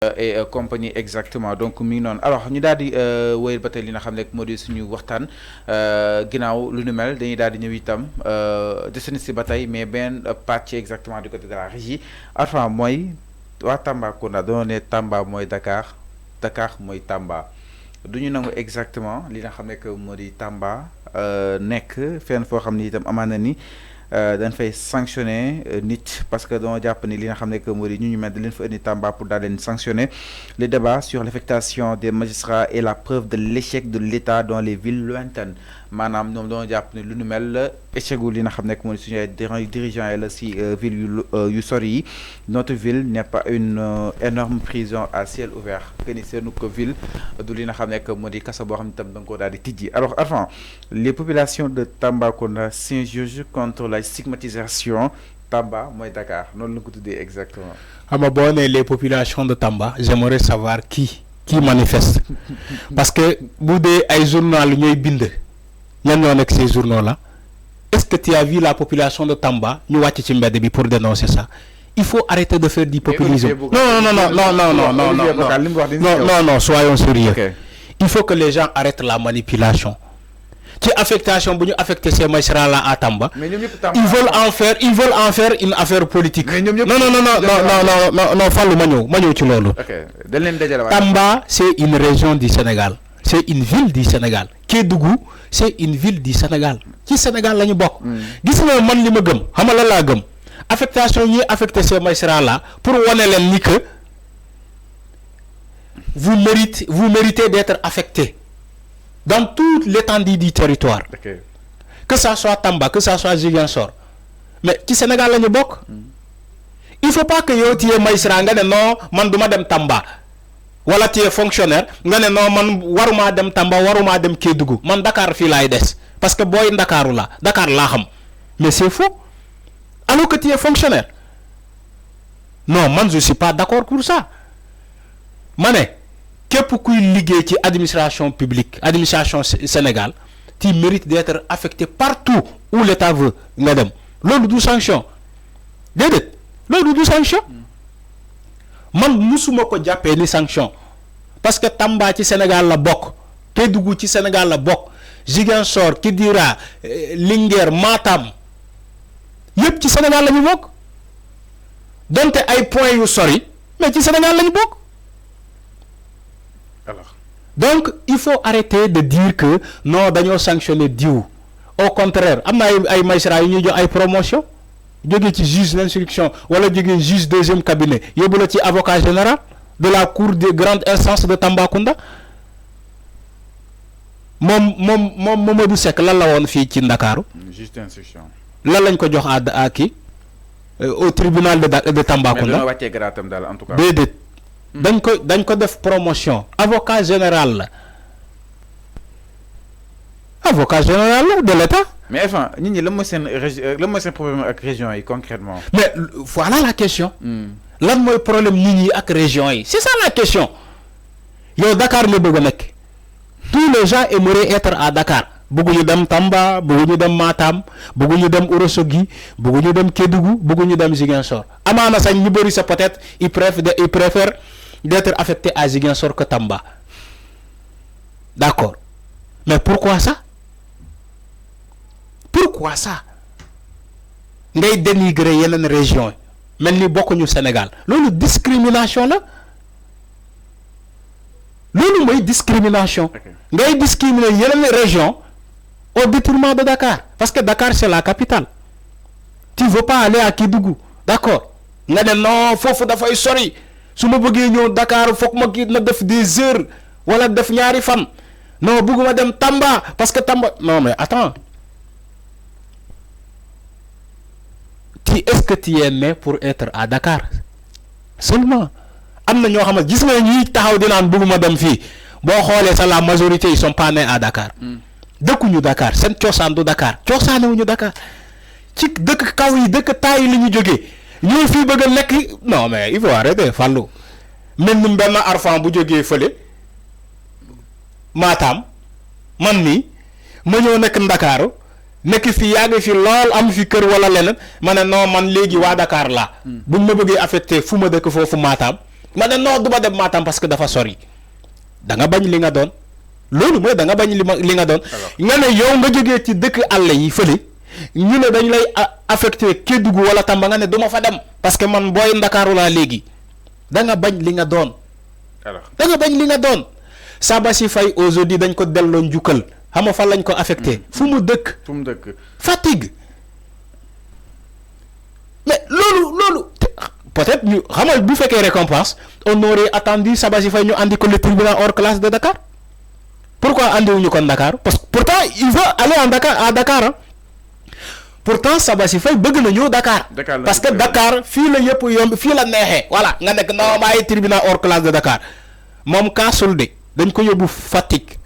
et compagnie exactement donc mi ngi noonu alors ñu daal di wéyal ba tey li nga xam ne moo di suñu waxtaan ginnaaw lu nu mel dañuy daal di ñëw itam desandi si ba tey mais benn pàcc exactement du côté de la régie enfin mooy waa Tambacounda dañoo ne Tamba mooy Dakar Dakar mooy Tamba du ñu nangu exactement li nga xam ne que moo di Tamba nekk fenn foo xam ni itam amaana ni dañ fay sanctionner nit parce que dañoo jàpp ni li nga xam ne que moo di ñu mel di leen fa indi Tamba pour daal leen sanctionner le débat sur l'affectation des magistrats et la preuve de l'échec de l'État dans les villes lointaines maanaam ñoom dañoo jàpp ni lu nu mel échec gu li nga xam ne que moo di suñu ay dirigeants yi la si ville yu sori yi notre ville n'est pas une énorme prison à ciel ouvert que ni seenu ko ville du li nga xam ne que moo di kaso boo xam ne itam da nga koo daal di tijji alors avant les populations de Tambacounda s'insurgent contre la stigmatisation Tamba mooy Dakar noonu la ko tuddee exactement. xam nga boo nee les populations de Tamba j'aimerais savoir qui manifeste parce que bu dee ay journal ñooy bind ñan ñoo nekk ces journaux là est-ce que tu as vu la population de Tamba ñu wàcc ci mbedd bi pour dénoncer ça il faut arrêter de faire du populisme. Non, soyons sérieux. Okay. Il faut que les gens arrêtent la manipulation. Qui affectation bu ñu affecter ces magistrats là à Tamba. Ils veulent en faire une affaire politique. Non, fallu ma ñëw ci loolu. Tamba c'est une région du Sénégal. C'est une ville du Sénégal. Kédougou c'est une ville du Sénégal. Ci Sénégal lañu bokk. Gis nga man li ma gëm xam nga lan laa gëm affectation yi affecté ces magistrats là pour wane leen ni que vous méritez d'être affecté dans toute l'étendue du territoire. Okay. Que ça soit Tamba, que ça soit Ziguinchor. Mais ci Sénégal lañu bokk. Il faut pas que yow tu es magistrat nga ne non man duma dem Tamba. Wala tu es fonctionnaire nga ne non man waruma dem Tamba waruma dem Kédougou man Dakar fii laay des parce que booy Ndakaaru la Dakar laa xam mais c'est faux alors que tu es fonctionnaire non man je suis pas d'accord pour ça ma ne képp kuy liggéey ci administration publique administration Sénégal tu mérites d'être affecté partout où l'État veut nga dem loolu du sanction déedéet loolu du sanction man musuma ko jàppee ni sanction parce que Tamba ci Sénégal la bokk Kédougou ci Sénégal la bokk Ziguinchor Kidira Linguère Matam yépp ci Sénégal la ñu bokk donte ay points yu sori mais ci Sénégal la ñu bokk alors donc il faut arrêter de dire que non dañoo sanctionner diw au contraire am na ay magistrats yu ñuy jox ay promotion jóge ci juge d'instruction wala jóge juge deuxième cabinet yóbbu la ci avocat général de la cour de grande instance de Tambacounda moom Mamadou Seck lan la woon fii ci Ndakaaru juge d'instruction lan lañ ko jox à kii au tribunal de Tambacounda. mais dina wàccee garaatam daal en tout cas. déedéet dañ ko def promotion avocat général la avocat général la de l'État. mais enfin nit ñi lan mooy seen problème ak région yi concrètement. mais voilà la question. lan mooy problème nit ñi ak région yi c'est ça la question yow Dakar nga bëgg a nekk tous les gens aimeraient être à Dakar bëgguñu dem Tamba bëgguñu dem Matam bëgguñu dem Ourossogui bëgguñu dem Kédougou bëgguñu dem Ziguinchor amaana sax ñu bëri sa peut-être ils préfèrent d'être affectés à Ziguinchor que Tamba d'accord mais pourquoi ça ngay dénigrer yeneen région mel ni bokkuñu Sénégal loolu discrimination la loolu mooy discrimination ngay discriminer yeneen région au détriment de Dakar parce que Dakar c'est la capitale tu veux pas aller à Kédougou d'accord nga ne non foofu dafay sori su ma bëggee ñëw Dakar foog ma kii na def des heures wala def ñaari fan non bëgguma dem Tamba parce que Tamba non mais attends est-ce que tu es né pour être à Dakar seulement am na ñoo xam ne gis nga ñuy taxaw di naan bëgguma dem fii boo xoolee sax la majorité ils sont pas nés à Dakar dëkkuñu Dakar seen cosaan du Dakar cosaanewuñu Dakar ci dëkk kaw yi dëkk taay yi la ñu jógee ñooy fii bëgg a nekk non mais il faut arrêter Fallou mel ni benn arfan bu jógee fële Matam man nii ma ñëw nekk Ndakaaru nekk fi yàgg fi lool am fi kër wala leneen ma ne non man léegi waa Dakar laa buñ ma bëggee affecté fu ma dëkk foofu Matam ma ne non du ma dem Matam parce que dafa sori da nga bañ li nga doon loolu mooy da nga bañ li nga doon nga ne yow nga jógee ci dëkk àll yi fële ñu ne dañ lay affecté Kédougou wala Tamba nga ne du ma fa dem parce que man booy Ndakaaru laa léegi da nga bañ li nga doon da nga bañ li nga doon Sabassi Faye aujourd'hui dañ ko delloo njukkal xam nga fan lañ ko affecté fu mu dëkk Fatick mais loolu peut-être ñu xamal bu fekkee récompense on aurait attendu Sabassi Faye ñu andi ko le tribunal hors classe de Dakar pourquoi andiwuñu ko Dakar parce que pourtant il veut aller à Dakar hein? Pourtant Sabassi Faye bëgg na ñëw Dakar parce que Dakar fii la yëpp yomb fii la neexee voilà nga nekk non bàyyi tribunal hors classe de Dakar moom kaasul de dañ ko yóbbu Fatick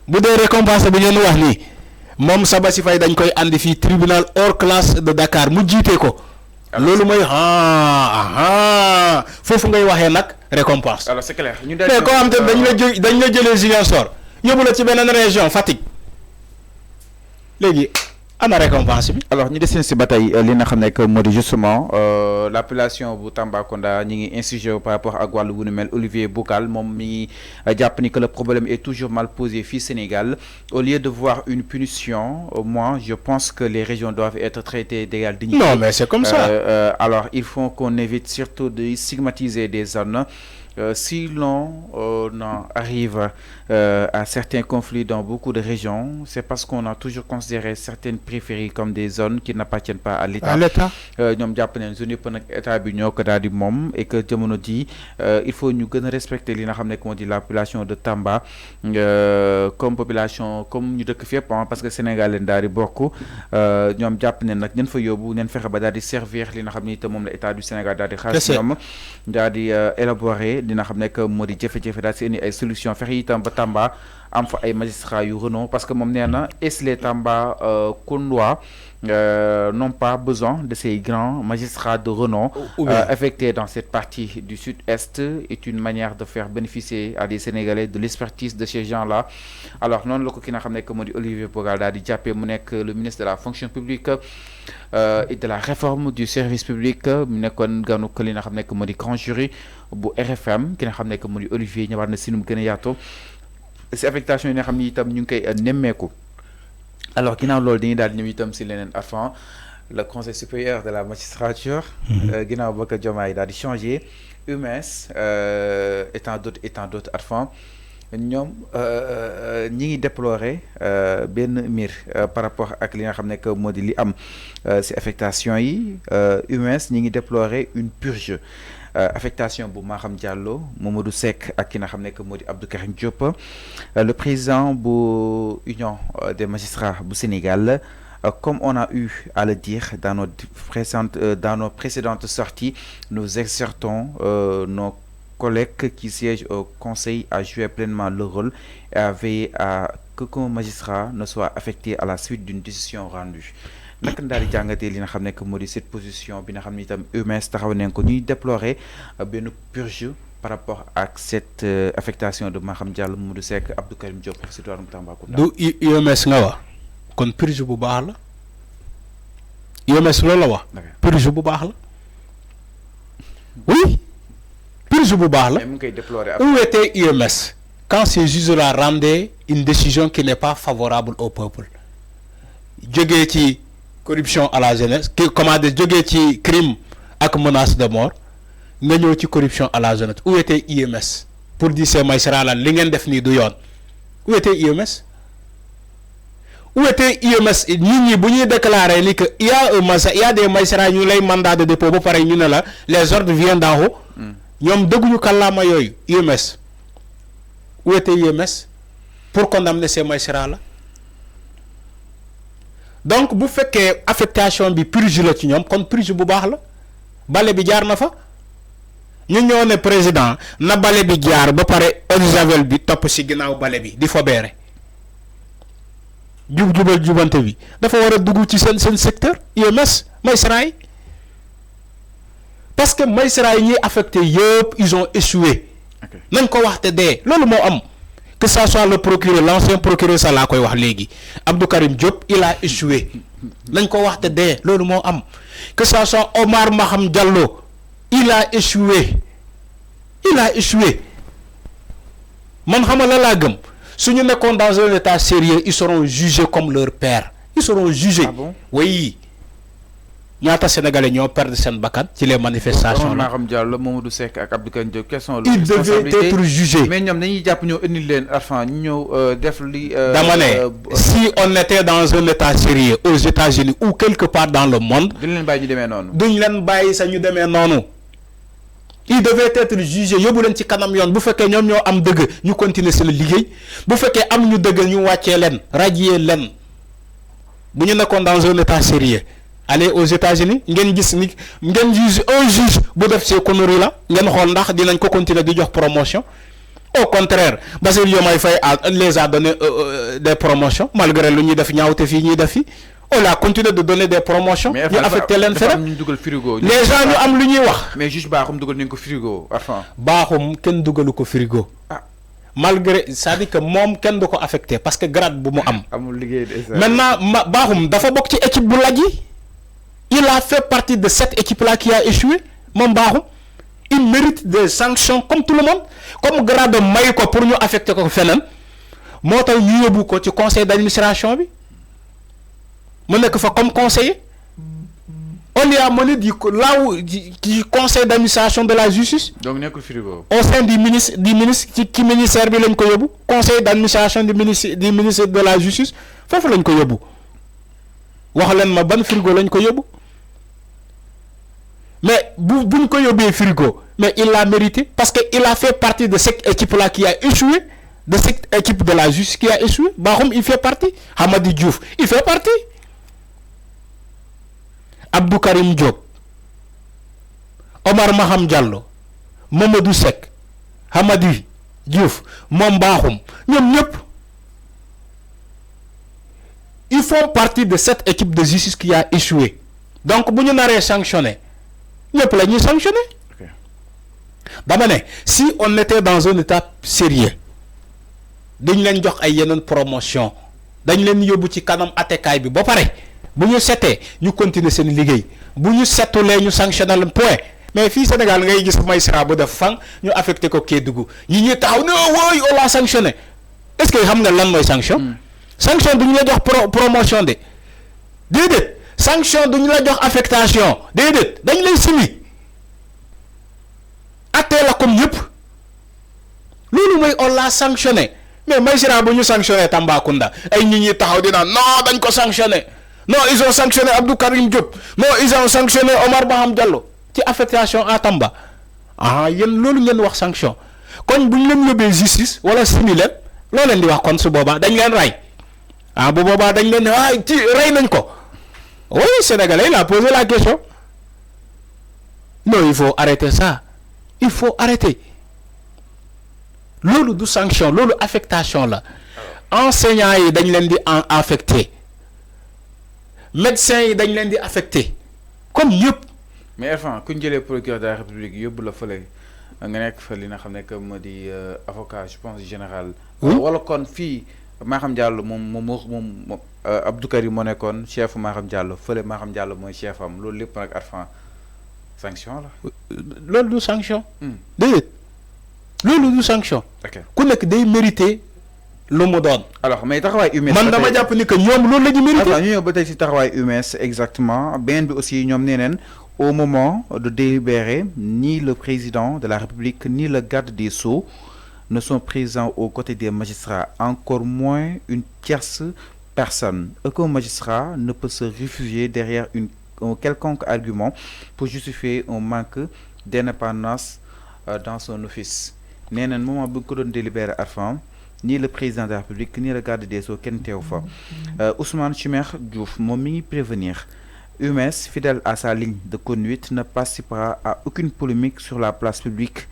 bu dee récompense bi ngeen wax nii moom Sabassi Faye dañ koy andi fii tribunal hors classe de Dakar mu jiite ko loolu mooy foofu ngay waxee nag récompense. Alors c'est clair ñu mais koo xam te dañ la jëlee Ziguinchor yóbbu la ci beneen région Fatick léegi ana récompense bi. alors ñu deseen si ba tey li nga xam ne que moo di justement l'appellation bu Tambacounda ñi ngi insurgé par rapport ak wàllu wu nu mel Olivier Boucal moom mi jàpp ni que le problème est toujours mal posé fii Sénégal au lieu de voir une punition moi je pense que les régions doivent être traitées d'égale dignité. Non mais c'est comme ça. Alors il faut qu'on évite surtout de stigmatiser des zones. Si l'on arrive à certains conflits dans beaucoup de régions, c'est parce qu'on a toujours considéré certaines périphéries comme des zones qui n'appartiennent pas à l'État. Ñoom jàpp nañ zone yëpp nag état bi ñoo ko daal di moom et que jamono ji il faut ñu gën a respecter li nga xam ne moo di la population de Tamba comme population comme ñu dëkk fépp parce que Sénégal leen daal di bokk ñoom jàpp ne nag ñen fa yóbbu ñen fexe ba daal di servir li nga xam ne te moom la état du Sénégal daal di xaas ñoom daal di élaborer dina xam ne que moo di jafe-jafe daal seen ay solution fexe itam ba Tamba am fa ay magistrats yu renom parce que moom nee na les Tamba Kondois n'ont pas besoin de ces grands magistrats de renom affectés dans cette partie du sud-est est une manière de faire bénéficier à des Sénégalais de l'expertise de ces gens-là. Alors noonu la ko ki nga xam ne que moo di Olivier Boucal daal di jàppee mu nekk le ministre de la fonction publique et de la réforme du service public mu nekkoon ganu ko li nga xam ne que moo di grand jury bu RFM ki nga xam ne que moo di Olivier ñëwaat na si nu mu gën a yaatoo si affectation yi nga xam ni itam ñu ngi koy nemmeeku. Alors ginnaaw loolu dañuy daal di ñëw itam si leneen avant le conseil supérieur de la magistrature ginnaaw ba ko Diomaye daal di changé UMS et tant d'autres avant ñoom ñi ngi déplorer benn mbir par rapport ak li nga xam ne que moo di li am si affectation yi UMS ñi ngi déplorer une purge affectation bu Maham Diallo Mamadou Seck ak ki nga xam ne que moo di Abdou Karim Diop le président bu Union des magistrats bu Sénégal comme on a eu à le dire dans nos précédentes sorties nous exhortons nos collègues qui siègent au conseil à jouer pleinement le rôle et à veiller à qu'aucun magistrat ne soit affecté à la suite d'une décision rendue. naka daal di jàngatee li nga xam ne que moo di cette position bi nga xam ne itam UMS taxaw nañ ko ñuy déplorer benn purge par rapport ak cette affectation de Maham Diallo Mamadou Seck Abdou Karim Diop si diwaanu Tambacounda. du UMS nga wax kon purge bu baax la UMS loolu la wax. purge bu baax la oui purge bu baax la. mu ngi koy déplorer. Où était UMS quand ces juges-là rendaient une décision qui n'est pas favorable au peuple jógee ci corruption à la jeunesse comment dire jógee ci crime ak menace de mort nga ñëw ci corruption à la jeunesse où était UMS pour dire ces magistrats là li ngeen def nii du yoon où était UMS où était UMS nit ñi bu ñuy déclarer ni que il y a des magistrats ñu lay mandat de dépôt ba pare ñu ne la les ordres viennent d'en haut ñoom dëgguñu kàllaama yooyu UMS où était UMS pour condamner ces magistrats là. Donc bu fekkee affectation bi purge la ci ñoom kon purge bu baax la bale bi jaar na fa ñu ñoo ne président na bale bi jaar ba pare eau de javel bi topp si ginnaaw bale bi di fobeere jubante bi dafa war a dugg ci seen secteur UMS magistrat yi parce que magistrat yi ñuy affecté yëpp ils ont échoué nañ ko wax te dee loolu moo am. Que ça soit le procureur l'ancien procureur ça laa koy wax léegi Abdou Karim Diop il a échoué nañ ko wax te dee loolu moo am que ça soit Omar Maham Diallo il a échoué Il a échoué. Man xamala la gëm suñu nekkoon dans un état sérieux, ils seront jugés comme leur père. Ils seront jugés. Ah bon? Oui. ñaata sénégalais ñoo perdre seen bakkan ci les manifestations là. Ils devaient être jugés. Mais ñoom dañuy jàpp ñoo indi leen Arfan ñëw def li. dama ne si on était dans un état sérieux aux États-Unis ou quelque part dans le monde. duñ leen bàyyi ñu demee noonu. duñ leen bàyyi sa ñu demee noonu. Ils devaient être jugés yóbbu leen ci kanam yoon bu fekkee ñoom ñoo am dëgg ñu continuer seen liggéey bu fekkee am ñu dëgg ñu wàccee leen radier leen bu ñu nekkoon dans un état sérieux allez aux États-Unis ngeen gis ni ngeen juge un juge bu def ces conneries là ngeen xool ndax dinañ ko continuer di jox promotion. Au contraire Bassirou Diomaye Faye les a donné des promotions malgré lu ñuy def ñaawte fii ñuy def fii on a continué de donner des promotions. ñu affecté leen feneen les gens ñu am lu ñuy wax. mais juge Bakhoum dugal nañ ko frigo Arfan. Bakhoum kenn dugalu ko frigo. Malgré c'est-à-dire que moom kenn du ko affecté parce que grade bu mu am. amul liggéey maintenant Bakhoum dafa bokk ci équipe bu laaj yi. Il a fait partie de cette équipe-là qui a échoué. Mon Bakhoum, il mérite des sanctions comme tout le monde. Comme grade may ko pour nous affecter ko fenen. Moo tax ñu yóbbu ko ci conseil d'administration bi. Mu nekk fa comme conseiller. On lui a mené du conseil d'administration de la justice. Donc nekkul frigo. Au sein du ministre ci ministère bi lañ ko yóbbu. Conseil d'administration du ministère de la justice. Foofu lañ ko yóbbu. Wax leen ma ban frigo lañ ko yóbbu. Mais buñ ko yóbbee frigo mais il l'a mérité parce que il a fait partie de cette équipe là qui a échoué, de cette équipe de la justice qui a échoué. Bakhoum il fait partie. Hamadi Diouf il fait partie. Abdou Karim Diop, Omar Maham Diallo, Mamadou Seck, Hamadi Diouf, Mom Bakhoum ñoom ñëpp ils font partie de cette équipe de justice qui a échoué. Donc bu ñu naree sanctionné ñëpp la ñuy sanctionné. dama ne si on était dans un état sérieux dañ leen jox ay yeneen promotion dañ leen yóbbu ci kanam attekaay bi ba pare bu ñu setee ñu continuer seen liggéey bu ñu setulee ñu sanctionné leen point. Mais fii Sénégal ngay gis magistrat bu def fan ñu affecté ko Kédougou ñi taxaw ne wooy on l'a sanctionné. Est-ce que xam nga lan mooy sanction. Sanction duñu la jox promotion de déedéet sanction duñu la jox affectation déedéet dañ lay simi attee la comme ñëpp loolu mooy on l'a sanctionné. Mais magistrat bu ñu sanctionné Tambacounda ay ñi taxaw di naan non dañ ko sanctionné non ils ont sanctionné Abdou Karim Diop non ils ont sanctionné Omar Maham Diallo ci affectation à Tamba yéen loolu ngeen wax sanction kon bu ñu leen yóbbee justice wala similaire loo leen di wax kon su boobaa dañ leen rey bu boobaa dañ leen ci rey nañ ko. Oui, Sénégalais, il a posé la question. Non, il faut arrêter ça. Il faut arrêter. Loolu du sanction, loolu affectation là. Enseignants yi dañ leen di affecté. Médecins yi dañ leen di affecté. Comme ñëpp. Mais enfin, ku ñu jëlee procureur de la République yóbbu la fële nga nekk fa li nga xam ne que moo di avocat je pense général. wala kon fii Maham Diallo moom Abdou Karim moo nekkoon chef Maham Diallo fële Maham Diallo mooy chef am loolu lépp nag Arfan sanction la. Loolu du sanction. déedéet loolu du sanction. ok ku nekk day mérité lu mu doon. alors mais taxawaay UMS. man dama jàpp ni que ñoom loolu la ñu mérité. ñu ñëw ba tey si taxawaay UMS exactement beneen bi aussi ñoom nee neen au moment de délibérer ni le président de la République ni le garde des Sceaux ne sont présents aux côtés des magistrats, encore moins une tierce personne. Aucun magistrat ne peut se réfugier derrière un quelconque argument pour justifier un manque d'indépendance dans son office. Nee na moment bu ko doon délibérer Arfan ni le président de la République ni le garde des Sceaux kenn teew fa. Ousmane Chimère Diouf moom mi ngi prévenir UMS, fidèle à sa ligne de conduite, ne participera à aucune polémique sur la place publique,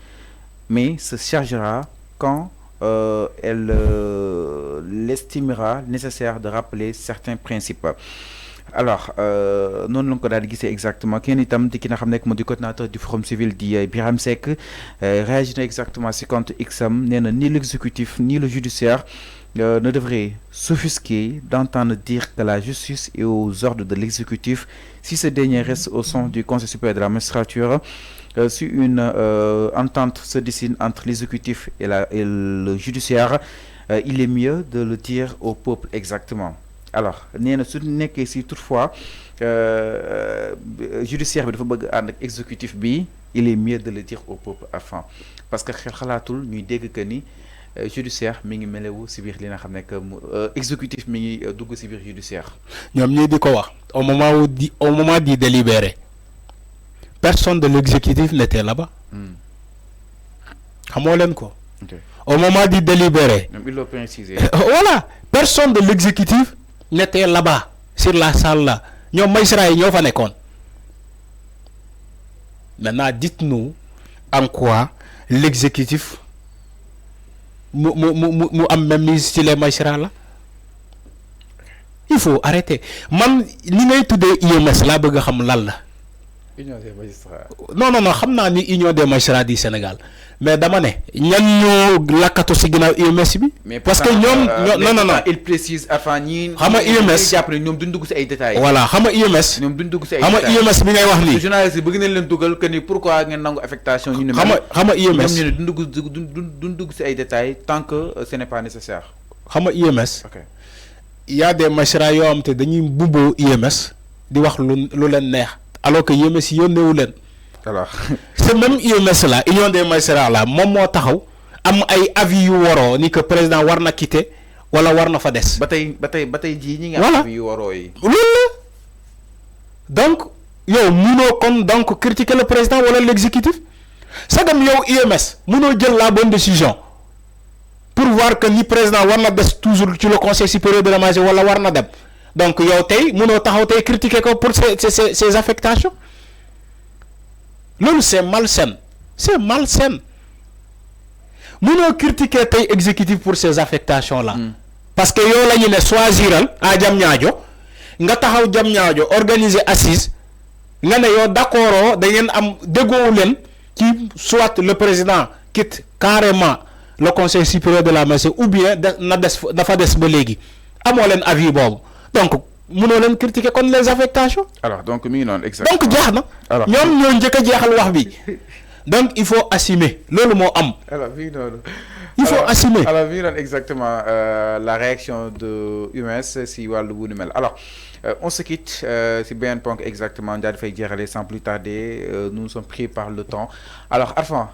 mais se chargera quand elle l'estimera nécessaire de rappeler certains principes. Alors noonu la ko daal di gisee exactement kenn itam di ki nga xam ne moo di coordinateur du Forum Civil di Birame Seck réagit na exactement si compte X-am nee na ni l'exécutif ni le judiciaire ne devrait s'offusquer d'entendre dire que la justice est aux ordres de l'exécutif si ce dernier reste au sein du Conseil supérieur de la magistrature. si une entente se dessine entre l'exécutif et le judiciaire, il est mieux de le dire au peuple exactement. Alors nee na su nekkee si toutefois judiciaire bi dafa bëgg ànd ak exécutif bi, il est mieux de le dire au peuple afin parce que xel xalaatul ñuy dégg que ni judiciaire mi ngi melewu si biir li nga xam ne que exécutif mi ngi dugg si biir judiciaire. ñoom ñii di ko wax au moment du délibéré personne de l'exécutif n'était là-bas. xamoo leen ko. Au moment du délibéré. Il l'a précisé. Voilà, personne de l'exécutif n'était là-bas sur la salle là. Ñoom magistrat yi ñoo fa nekkoon. Maintenant dites-nous en quoi l'exécutif mu am même mise sur les magistrats là. Il faut arrêter man li ngay tuddee IMS laa bëgg a xam lan la. Union des magistrats. Non xam naa ni Union des magistrats du Sénégal mais dama ne ñan ñoo lakkatu si ginnaaw UMS bi. mais parce que ñoom non il précise avant ñi. xam nga UMS jàpp ne ñoom duñ dugg si ay détails. voilà xam nga UMS. ñoom duñ dugg si ay détails xam nga UMS bi ngay wax nii. journaliste yi bëgg nañ leen dugal que ni pourquoi ngeen nangu affectation. ñu ne xam nga UMS ñoom ñu ne duñ dugg si ay détails tant que ce n'est pas nécessaire. xam nga UMS. ok il y a des magistrats yoo xam te dañuy bubboo UMS di wax lu leen neex alors que UMS yónneewu leen. alors c'est même UMS là Union des magistrats là moom moo taxaw am ay avis yu waroo ni que président war na quitter wala war na fa des. ba tey jii ñi nga voilà avis yu waroo yi. loolu la donc yow munoo kon donc critiquer le président wala l'exécutif sagam yow UMS munoo jël la bonne décision pour voir que ni président war na des toujours ci le conseil supérieur de la magistrature wala war na dem donc yow tey munoo taxaw tey critiquer ko pour ses affectations. Loolu c'est malsain munoo critiquer tey exécutif pour ces affectations là. parce que yow la ñu ne choisiral à Diamniadio nga taxaw Diamniadio organiser assise nga ne yow d'accord da ngeen am déggoowu leen ci soit le président quitte carrément le conseil supérieur de la magistrature ou bien dafa des ba léegi amoo leen avis boobu donc munoo leen critiquer kon les affectations. alors donc mi ngi noonu exactement donc jeex na. alors ñoom ñoo njëkk a jeexal wax bi donc il faut assumer loolu moo am. alors mi ngi noonu. il faut assumer. alors mi ngi noonu exactement la réaction de UMS si wàllu bu ni mel alors on se quitte si benn ponk exactement daal di fay jeexale sans plus tarder nous sommes pris par le temps alors Arfan.